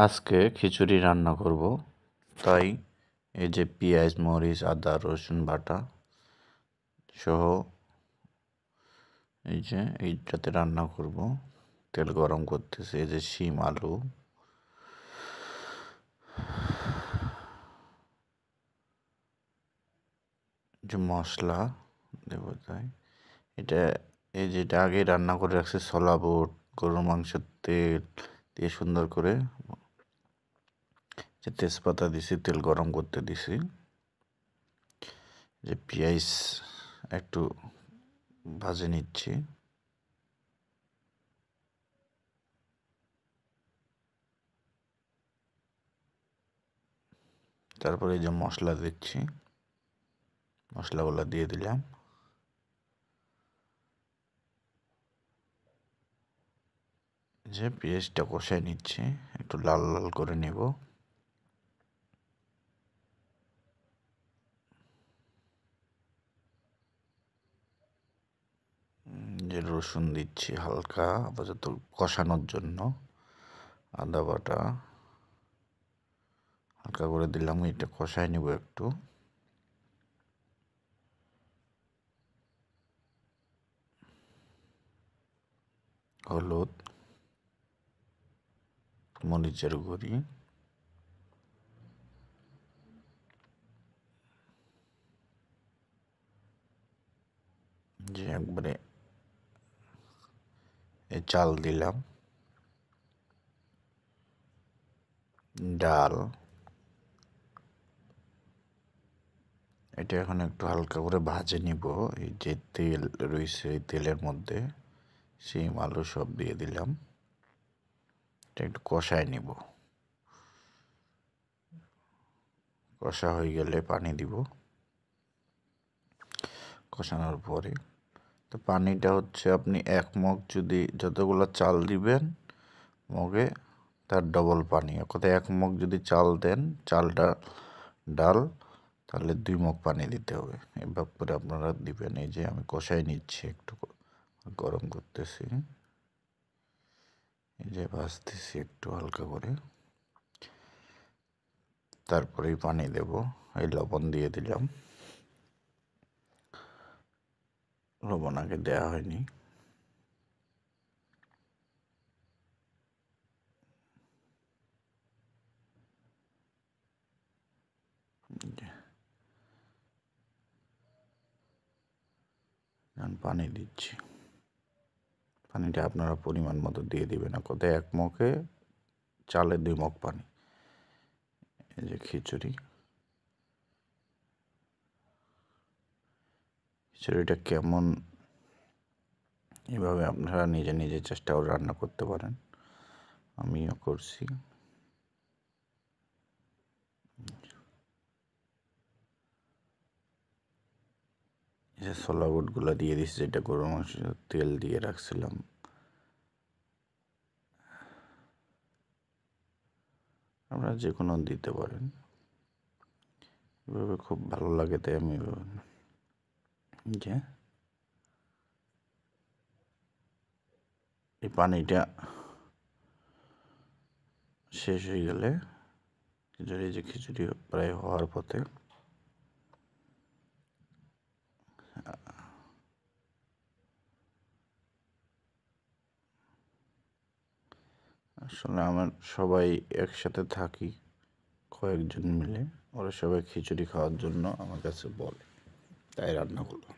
আজকে খিচুড়ি রান্না করব, তাই এই যে পেঁয়াজ, মরিচ, আদা, রসুন বাটা সহ এই যে এইটাতে রান্না করব। তেল গরম করতেছে, এই যে শিম, আলু, যে মশলা দেব। তাই এটা এই যেটা আগে রান্না করে রাখছে ছোলা বুট, গরুর মাংসের তেল দিয়ে সুন্দর করে যে তেজপাতা দিছি, তেল গরম করতে দিছি, যে পেঁয়াজ একটু ভাজে নিচ্ছি, তারপরে এই যে মশলা দিচ্ছি, মশলাগুলো দিয়ে দিলাম। যে পেঁয়াজটা কষাই নিচ্ছি, একটু লাল লাল করে নেব। যে রসুন দিচ্ছি হালকা আপাতত কষানোর জন্য, আদা বাটা হালকা করে দিলাম, এটা কষাই নেব একটু। হলুদ, মরিচের গুঁড়ি, যে একবারে এই চাল দিলাম, ডাল, এটা এখন একটু হালকা করে ভাজে নিব। এই যে তেল রয়েছে এই তেলের মধ্যে শিম আলু সব দিয়ে দিলাম, এটা একটু কষায় নিব। কষা হয়ে গেলে পানি দিব। কষানোর পরে তো পানিটা হচ্ছে আপনি এক মগ যদি যতগুলো চাল দিবেন মগে তার ডবল পানি, অর্থাৎ এক মগ যদি চাল দেন ডাল, তাহলে 2 মগ পানি দিতে হবে। এভাবে করে আপনারা দিবেন। এই যে আমি কষাই নিচ্ছি, একটু গরম করতেছি, এই যে ভাজতেছি একটু হালকা করে, তারপরেই পানি দেব। এই লবণ দিয়ে দিলাম, লবণ আগে দেওয়া হয়নি। পানি দিচ্ছি, পানিটা আপনারা পরিমাণ মতো দিয়ে দিবেন। কোথায় এক মগে চালে 2 মগ পানি। এই যে খিচুড়িটা কেমন, এভাবে আপনারা নিজে নিজে চেষ্টা করে রান্না করতে পারেন, আমিও করছি। যে ছোলা বুটগুলো দিয়ে দিচ্ছি, যেটা গরুর মাংস তেল দিয়ে রাখছিলাম, আপনারা যে কোনো দিতে পারেন। এভাবে খুব ভালো লাগে, তাই আমি যে এই পানিটা শেষ হয়ে গেলে খিচুড়ি প্রায় হওয়ার পথে, আসলে আমার সবাই একসাথে থাকি, কয়েকজন মিলে, ওরা সবাই খিচুড়ি খাওয়ার জন্য আমার কাছে বলে, তাই রান্না করলাম।